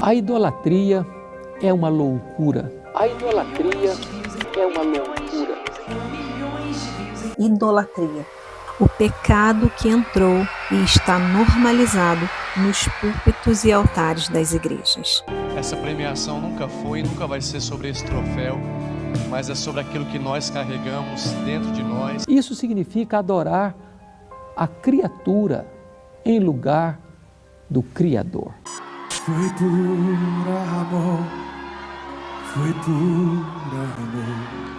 A idolatria é uma loucura. A idolatria é uma loucura. Idolatria. O pecado que entrou e está normalizado nos púlpitos e altares das igrejas. Essa premiação nunca foi e nunca vai ser sobre esse troféu, mas é sobre aquilo que nós carregamos dentro de nós. Isso significa adorar a criatura em lugar do Criador. Foi por amor, foi por amor.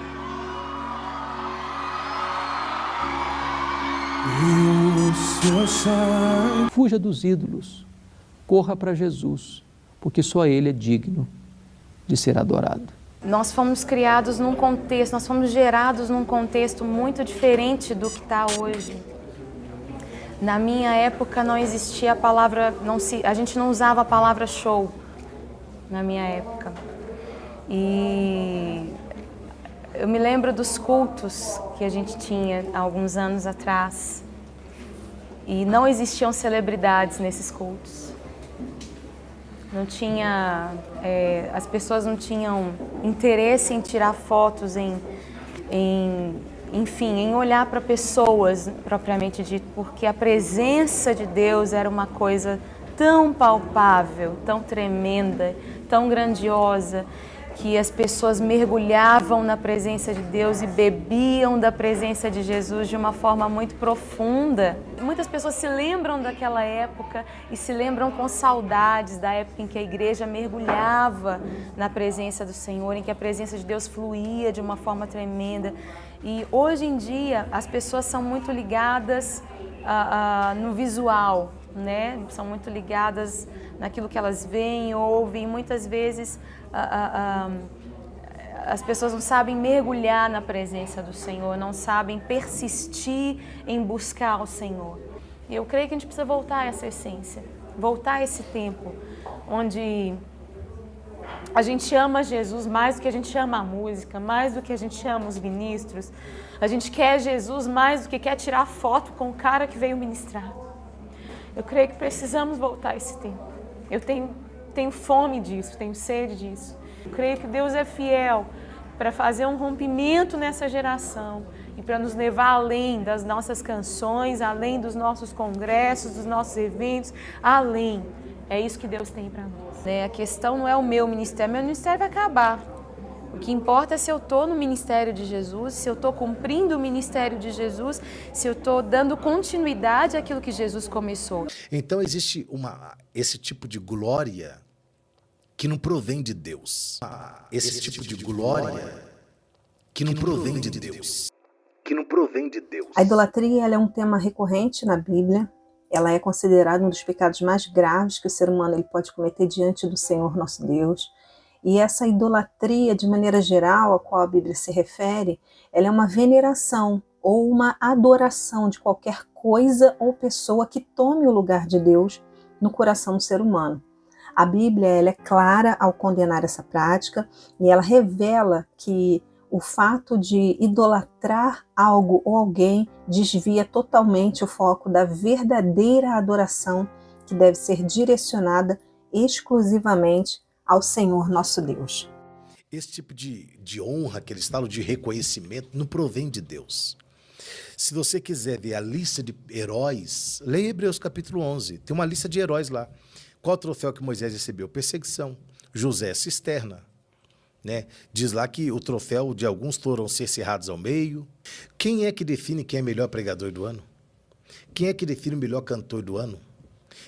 E o seu sangue. Fuja dos ídolos, corra para Jesus, porque só Ele é digno de ser adorado. Nós fomos criados num contexto, nós fomos gerados num contexto muito diferente do que está hoje. Na minha época não existia a palavra, a gente não usava a palavra show na minha época. E eu me lembro dos cultos que a gente tinha há alguns anos atrás. E não existiam celebridades nesses cultos. Não tinha, as pessoas não tinham interesse em tirar fotos, enfim, em olhar para pessoas propriamente dito, porque a presença de Deus era uma coisa tão palpável, tão tremenda, tão grandiosa, que as pessoas mergulhavam na presença de Deus e bebiam da presença de Jesus de uma forma muito profunda. Muitas pessoas se lembram daquela época e se lembram com saudades da época em que a igreja mergulhava na presença do Senhor, em que a presença de Deus fluía de uma forma tremenda. E hoje em dia as pessoas são muito ligadas no visual, né? São muito ligadas naquilo que elas veem, ouvem, e muitas vezes as pessoas não sabem mergulhar na presença do Senhor, não sabem persistir em buscar o Senhor. E eu creio que a gente precisa voltar a essa essência, voltar a esse tempo onde a gente ama Jesus mais do que a gente ama a música, mais do que a gente ama os ministros. A gente quer Jesus mais do que quer tirar foto com o cara que veio ministrar. Eu creio que precisamos voltar a esse tempo. Eu tenho fome disso, tenho sede disso. Eu creio que Deus é fiel para fazer um rompimento nessa geração e para nos levar além das nossas canções, além dos nossos congressos, dos nossos eventos, além. É isso que Deus tem para nós. A questão não é o meu ministério vai acabar. O que importa é se eu estou no ministério de Jesus, se eu estou cumprindo o ministério de Jesus, se eu estou dando continuidade àquilo que Jesus começou. Então existe esse tipo de glória que não provém de Deus. Esse tipo de glória que não provém de Deus. Que não provém de Deus. A idolatria ela é um tema recorrente na Bíblia. Ela é considerada um dos pecados mais graves que o ser humano ele pode cometer diante do Senhor nosso Deus. E essa idolatria, de maneira geral, a qual a Bíblia se refere, ela é uma veneração ou uma adoração de qualquer coisa ou pessoa que tome o lugar de Deus no coração do ser humano. A Bíblia ela é clara ao condenar essa prática e ela revela que o fato de idolatrar algo ou alguém desvia totalmente o foco da verdadeira adoração que deve ser direcionada exclusivamente ao Senhor nosso Deus. Esse tipo de honra, aquele estado de reconhecimento, não provém de Deus. Se você quiser ver a lista de heróis, leia Hebreus capítulo 11. Tem uma lista de heróis lá. Qual o troféu que Moisés recebeu? Perseguição. José, cisterna. Né? Diz lá que o troféu de alguns foram cerceados ao meio. Quem é que define quem é o melhor pregador do ano? Quem é que define o melhor cantor do ano?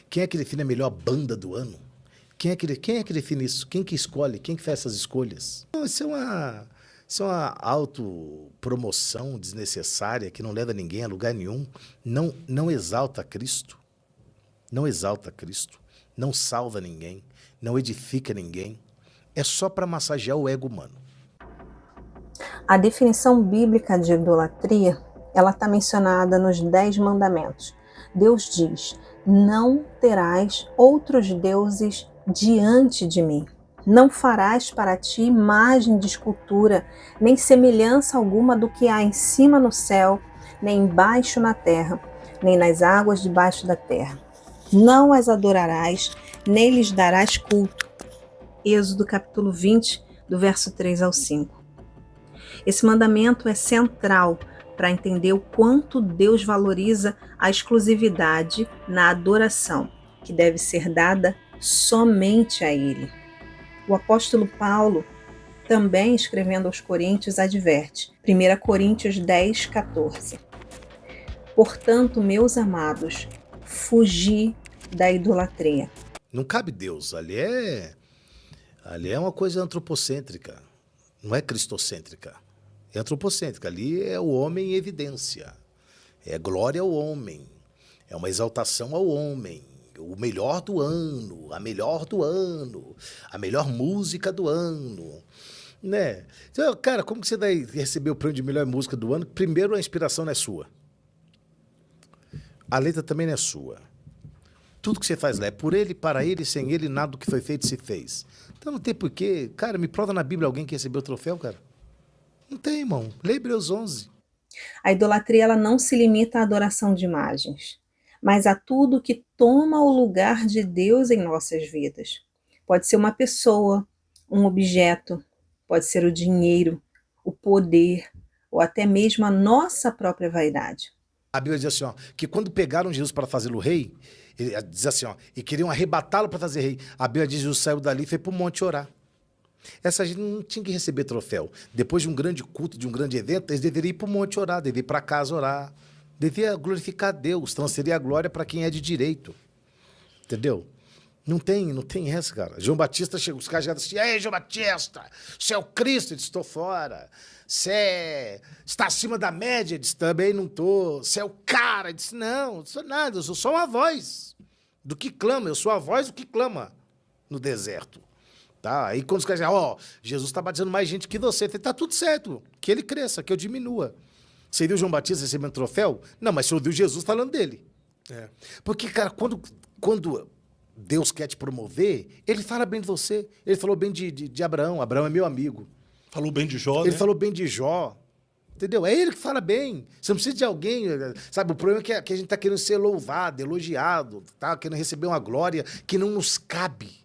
Quem é que define a melhor banda do ano? Quem é que define isso? Quem que escolhe? Quem que faz essas escolhas? Isso é uma autopromoção desnecessária que não leva ninguém a lugar nenhum. Não exalta Cristo. Não exalta Cristo. Não salva ninguém. Não edifica ninguém. É só para massagear o ego humano. A definição bíblica de idolatria, ela está mencionada nos 10 mandamentos. Deus diz: não terás outros deuses diante de mim. Não farás para ti imagem de escultura, nem semelhança alguma do que há em cima no céu, nem embaixo na terra, nem nas águas debaixo da terra. Não as adorarás, neles darás culto. Êxodo capítulo 20, do verso 3 ao 5. Esse mandamento é central para entender o quanto Deus valoriza a exclusividade na adoração, que deve ser dada somente a Ele. O apóstolo Paulo, também escrevendo aos Coríntios, adverte, 1 Coríntios 10, 14. Portanto, meus amados, fugi da idolatria. Não cabe Deus, ali é uma coisa antropocêntrica, não é cristocêntrica. É antropocêntrica, ali é o homem em evidência, é glória ao homem, é uma exaltação ao homem, o melhor do ano, a melhor do ano, a melhor música do ano, né? Então, cara, como que você vai receber o prêmio de melhor música do ano? Primeiro, a inspiração não é sua, a letra também não é sua. Tudo que você faz lá é por ele, para ele, sem ele, nada do que foi feito se fez. Então não tem porquê. Cara, me prova na Bíblia alguém que recebeu o troféu, cara. Não tem, irmão. Lê Hebreus 11. A idolatria ela não se limita à adoração de imagens, mas a tudo que toma o lugar de Deus em nossas vidas. Pode ser uma pessoa, um objeto, pode ser o dinheiro, o poder, ou até mesmo a nossa própria vaidade. A Bíblia diz assim, ó, que quando pegaram Jesus para fazê-lo rei, ele diz assim, ó, e queriam arrebatá-lo para fazer rei. A Bíblia diz que Jesus saiu dali e foi para o monte orar. Essa gente não tinha que receber troféu. Depois de um grande culto, de um grande evento, eles deveriam ir para o monte orar, deveriam ir para casa orar. Devia glorificar a Deus, transferir a glória para quem é de direito. Entendeu? Não tem essa, cara. João Batista chegou, os caras chegaram assim, ei, João Batista, você é o Cristo? Ele disse, estou fora. Você está acima da média? Ele disse, também não estou. Você é o cara? Ele disse, não sou nada, eu sou só uma voz do que clama, eu sou a voz do que clama no deserto. Tá? Aí quando os caras dizem, ó, Jesus está batizando mais gente que você, eu falei, tá tudo certo, que ele cresça, que eu diminua. Você viu João Batista recebendo troféu? Não, mas você ouviu Jesus falando dele. É. Porque, cara, quando Deus quer te promover, ele fala bem de você. Ele falou bem de Abraão. Abraão é meu amigo. Falou bem de Jó, Ele né? falou bem de Jó. Entendeu? É ele que fala bem. Você não precisa de alguém. Sabe, o problema é que a gente está querendo ser louvado, elogiado, tá? Querendo receber uma glória que não nos cabe.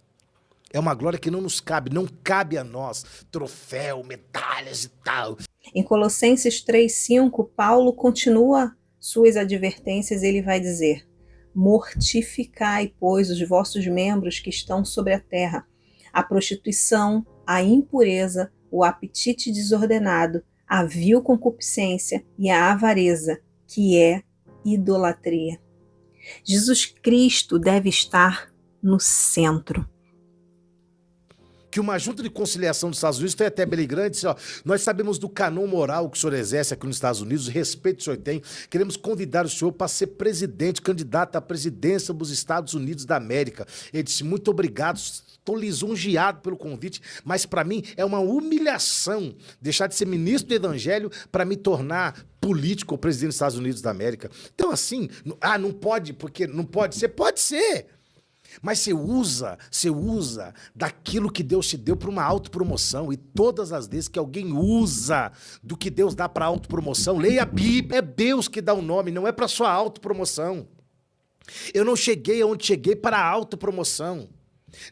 É uma glória que não nos cabe. Não cabe a nós. Troféu, medalhas e tal. Em Colossenses 3,5, Paulo continua suas advertências. Ele vai dizer, mortificai, pois, os vossos membros que estão sobre a terra, a prostituição, a impureza, o apetite desordenado, a vil concupiscência e a avareza, que é idolatria. Jesus Cristo deve estar no centro. Que uma junta de conciliação dos Estados Unidos tem até Billy Graham, disse, ó, nós sabemos do canon moral que o senhor exerce aqui nos Estados Unidos, o respeito que o senhor tem, queremos convidar o senhor para ser presidente, candidato à presidência dos Estados Unidos da América. Ele disse, muito obrigado, estou lisonjeado pelo convite, mas para mim é uma humilhação deixar de ser ministro do Evangelho para me tornar político ou presidente dos Estados Unidos da América. Então assim, não pode, porque não pode ser, pode ser. Mas você usa daquilo que Deus te deu para uma autopromoção. E todas as vezes que alguém usa do que Deus dá para autopromoção, leia a Bíblia. É Deus que dá o nome, não é para sua autopromoção. Eu não cheguei aonde cheguei para a autopromoção.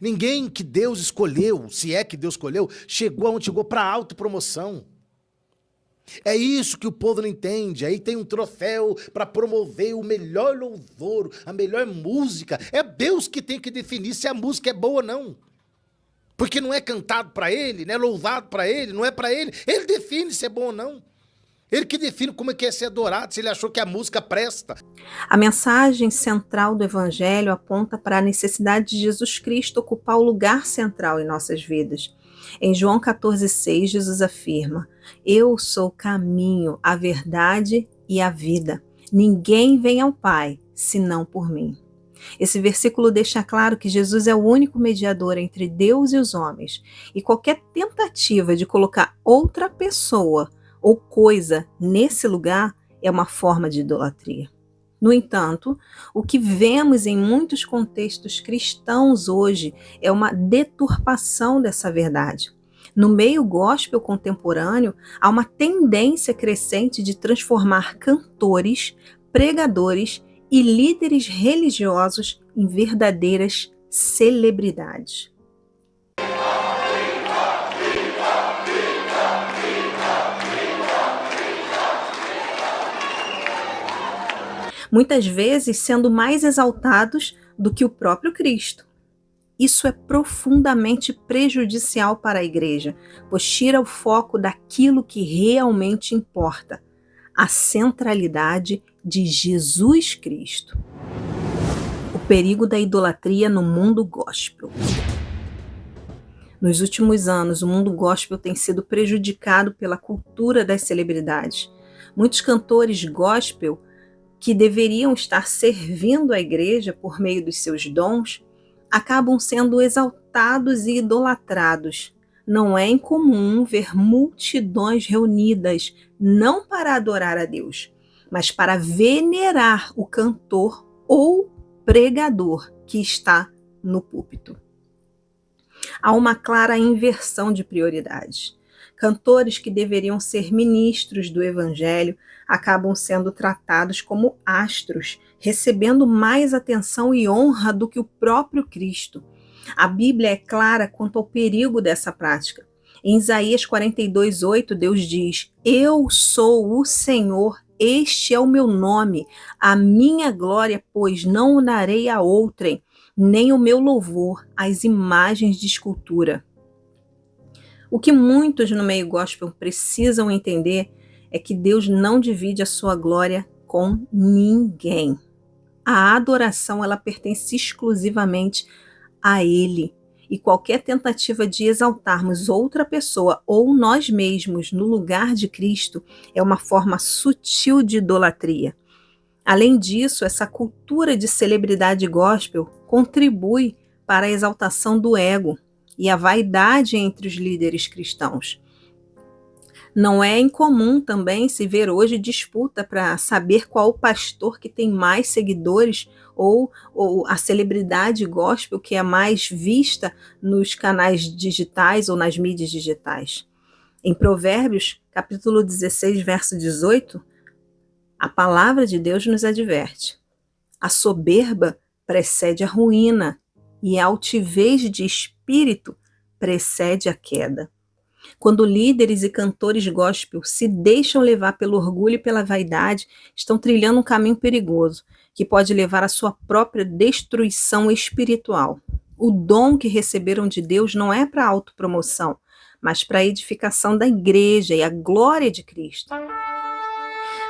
Ninguém que Deus escolheu, se é que Deus escolheu, chegou aonde chegou para a autopromoção. É isso que o povo não entende. Aí tem um troféu para promover o melhor louvor, a melhor música. É Deus que tem que definir se a música é boa ou não. Porque não é cantado para ele, não é louvado para ele, não é para ele. Ele define se é bom ou não. Ele que define como é que é ser adorado, se ele achou que a música presta. A mensagem central do Evangelho aponta para a necessidade de Jesus Cristo ocupar o lugar central em nossas vidas. Em João 14,6, Jesus afirma, eu sou o caminho, a verdade e a vida. Ninguém vem ao Pai, senão por mim. Esse versículo deixa claro que Jesus é o único mediador entre Deus e os homens, e qualquer tentativa de colocar outra pessoa ou coisa nesse lugar é uma forma de idolatria. No entanto, o que vemos em muitos contextos cristãos hoje é uma deturpação dessa verdade. No meio gospel contemporâneo, há uma tendência crescente de transformar cantores, pregadores e líderes religiosos em verdadeiras celebridade. Muitas vezes sendo mais exaltados do que o próprio Cristo. Isso é profundamente prejudicial para a igreja, pois tira o foco daquilo que realmente importa, a centralidade de Jesus Cristo. O perigo da idolatria no mundo gospel. Nos últimos anos, o mundo gospel tem sido prejudicado pela cultura das celebridades. Muitos cantores gospel que deveriam estar servindo a igreja por meio dos seus dons, acabam sendo exaltados e idolatrados. Não é incomum ver multidões reunidas, não para adorar a Deus, mas para venerar o cantor ou pregador que está no púlpito. Há uma clara inversão de prioridades. Cantores que deveriam ser ministros do Evangelho acabam sendo tratados como astros, recebendo mais atenção e honra do que o próprio Cristo. A Bíblia é clara quanto ao perigo dessa prática. Em Isaías 42:8, Deus diz: Eu sou o Senhor, este é o meu nome, a minha glória, pois não o darei a outrem, nem o meu louvor às imagens de escultura. O que muitos no meio gospel precisam entender é que Deus não divide a sua glória com ninguém. A adoração, ela pertence exclusivamente a Ele. E qualquer tentativa de exaltarmos outra pessoa ou nós mesmos no lugar de Cristo é uma forma sutil de idolatria. Além disso, essa cultura de celebridade gospel contribui para a exaltação do ego e a vaidade entre os líderes cristãos. Não é incomum também se ver hoje disputa para saber qual o pastor que tem mais seguidores ou a celebridade gospel que é mais vista nos canais digitais ou nas mídias digitais. Em Provérbios, capítulo 16, verso 18, a palavra de Deus nos adverte: a soberba precede a ruína e a altivez de espírito precede a queda. Quando líderes e cantores gospel se deixam levar pelo orgulho e pela vaidade, estão trilhando um caminho perigoso, que pode levar à sua própria destruição espiritual. O dom que receberam de Deus não é para autopromoção, mas para a edificação da igreja e a glória de Cristo.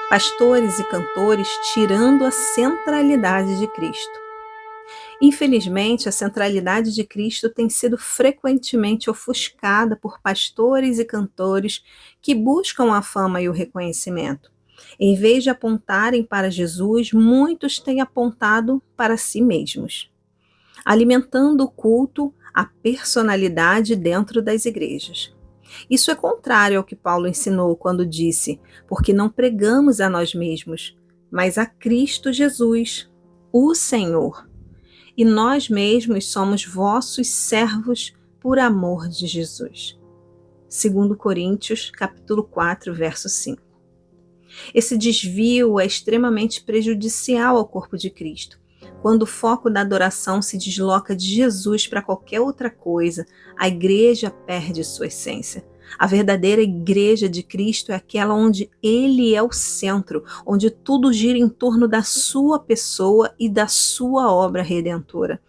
Pastores e cantores tirando a centralidade de Cristo. Infelizmente, a centralidade de Cristo tem sido frequentemente ofuscada por pastores e cantores que buscam a fama e o reconhecimento. Em vez de apontarem para Jesus, muitos têm apontado para si mesmos, alimentando o culto à personalidade dentro das igrejas. Isso é contrário ao que Paulo ensinou quando disse: porque não pregamos a nós mesmos, mas a Cristo Jesus, o Senhor. E nós mesmos somos vossos servos por amor de Jesus. 2 Coríntios, capítulo 4, verso 5. Esse desvio é extremamente prejudicial ao corpo de Cristo. Quando o foco da adoração se desloca de Jesus para qualquer outra coisa, a igreja perde sua essência. A verdadeira igreja de Cristo é aquela onde Ele é o centro, onde tudo gira em torno da sua pessoa e da sua obra redentora.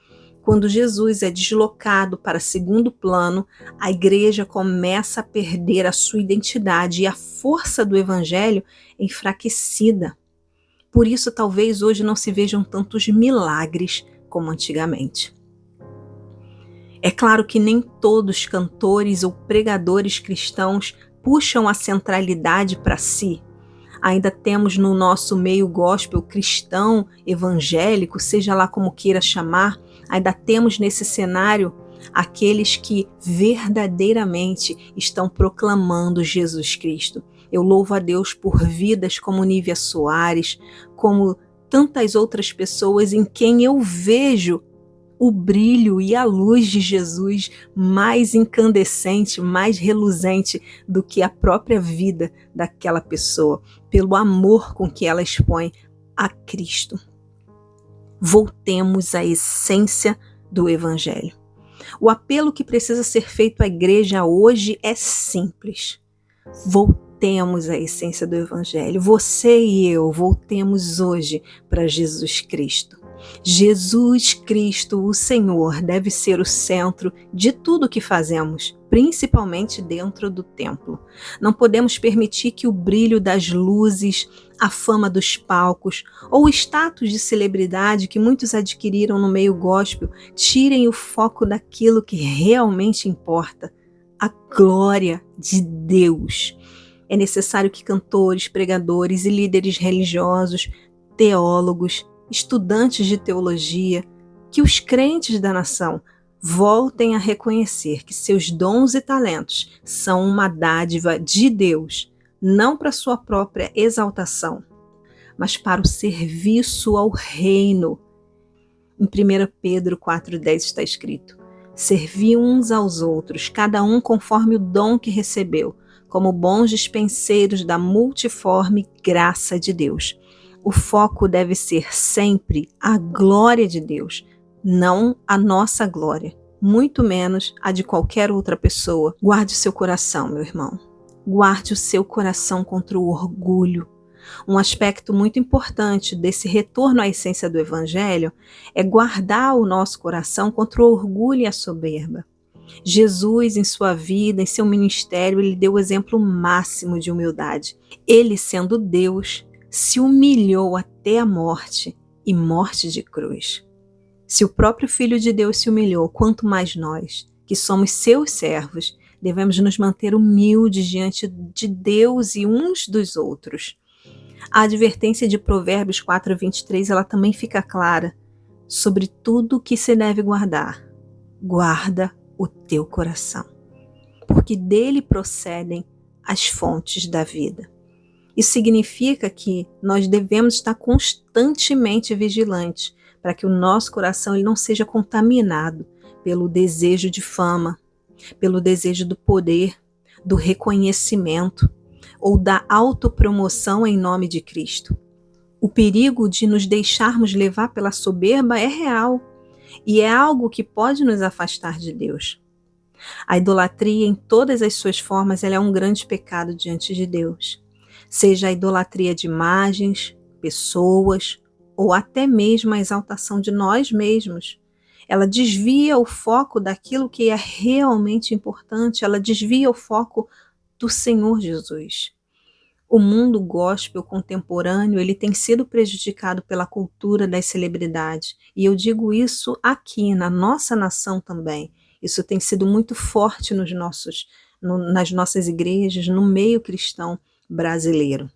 Quando Jesus é deslocado para segundo plano, a igreja começa a perder a sua identidade e a força do evangelho é enfraquecida. Por isso, talvez hoje não se vejam tantos milagres como antigamente. É claro que nem todos cantores ou pregadores cristãos puxam a centralidade para si. Ainda temos no nosso meio gospel cristão, evangélico, seja lá como queira chamar, ainda temos nesse cenário aqueles que verdadeiramente estão proclamando Jesus Cristo. Eu louvo a Deus por vidas como Nívia Soares, como tantas outras pessoas em quem eu vejo o brilho e a luz de Jesus mais incandescente, mais reluzente do que a própria vida daquela pessoa, pelo amor com que ela expõe a Cristo. Voltemos à essência do Evangelho. O apelo que precisa ser feito à igreja hoje é simples. Voltemos à essência do Evangelho. Você e eu voltemos hoje para Jesus Cristo. Jesus Cristo, o Senhor, deve ser o centro de tudo que fazemos, principalmente dentro do templo. Não podemos permitir que o brilho das luzes, a fama dos palcos ou o status de celebridade que muitos adquiriram no meio gospel tirem o foco daquilo que realmente importa, a glória de Deus. É necessário que cantores, pregadores e líderes religiosos, teólogos, estudantes de teologia, que os crentes da nação voltem a reconhecer que seus dons e talentos são uma dádiva de Deus, não para sua própria exaltação, mas para o serviço ao reino. Em 1 Pedro 4,10 está escrito: servi uns aos outros, cada um conforme o dom que recebeu, como bons dispenseiros da multiforme graça de Deus. O foco deve ser sempre a glória de Deus, não a nossa glória, muito menos a de qualquer outra pessoa. Guarde o seu coração, meu irmão. Guarde o seu coração contra o orgulho. Um aspecto muito importante desse retorno à essência do Evangelho é guardar o nosso coração contra o orgulho e a soberba. Jesus, em sua vida, em seu ministério, ele deu o exemplo máximo de humildade. Ele, sendo Deus, se humilhou até a morte, e morte de cruz. Se o próprio Filho de Deus se humilhou, quanto mais nós, que somos seus servos, devemos nos manter humildes diante de Deus e uns dos outros. A advertência de Provérbios 4:23, ela também fica clara. Sobre tudo o que se deve guardar, guarda o teu coração, porque dele procedem as fontes da vida. Isso significa que nós devemos estar constantemente vigilantes para que o nosso coração ele não seja contaminado pelo desejo de fama, pelo desejo do poder, do reconhecimento ou da autopromoção em nome de Cristo. O perigo de nos deixarmos levar pela soberba é real e é algo que pode nos afastar de Deus. A idolatria em todas as suas formas ela é um grande pecado diante de Deus. Seja a idolatria de imagens, pessoas ou até mesmo a exaltação de nós mesmos. Ela desvia o foco daquilo que é realmente importante, ela desvia o foco do Senhor Jesus. O mundo gospel contemporâneo ele tem sido prejudicado pela cultura das celebridades. E eu digo isso aqui, na nossa nação também. Isso tem sido muito forte nas nossas igrejas, no meio cristão brasileiro.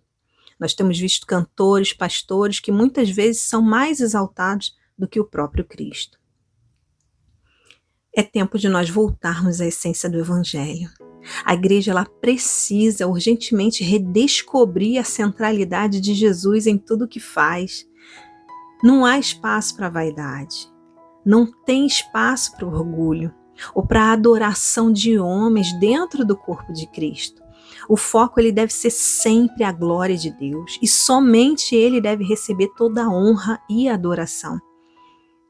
Nós temos visto cantores, pastores que muitas vezes são mais exaltados do que o próprio Cristo. É tempo de nós voltarmos à essência do Evangelho. A igreja ela precisa urgentemente redescobrir a centralidade de Jesus em tudo que faz. Não há espaço para vaidade, não tem espaço para orgulho ou para adoração de homens dentro do corpo de Cristo. O foco ele deve ser sempre a glória de Deus e somente Ele deve receber toda a honra e adoração.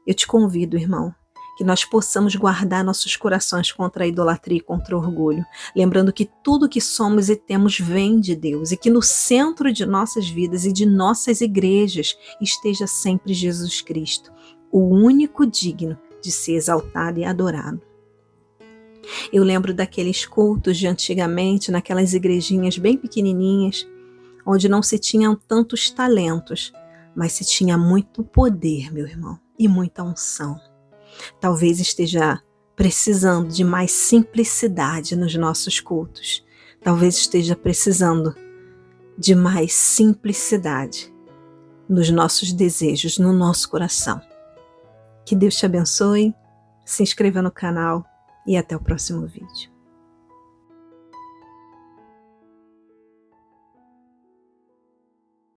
Eu te convido, irmão, que nós possamos guardar nossos corações contra a idolatria e contra o orgulho, lembrando que tudo que somos e temos vem de Deus e que no centro de nossas vidas e de nossas igrejas esteja sempre Jesus Cristo, o único digno de ser exaltado e adorado. Eu lembro daqueles cultos de antigamente, naquelas igrejinhas bem pequenininhas, onde não se tinham tantos talentos, mas se tinha muito poder, meu irmão, e muita unção. Talvez esteja precisando de mais simplicidade nos nossos cultos. Talvez esteja precisando de mais simplicidade nos nossos desejos, no nosso coração. Que Deus te abençoe, se inscreva no canal e até o próximo vídeo.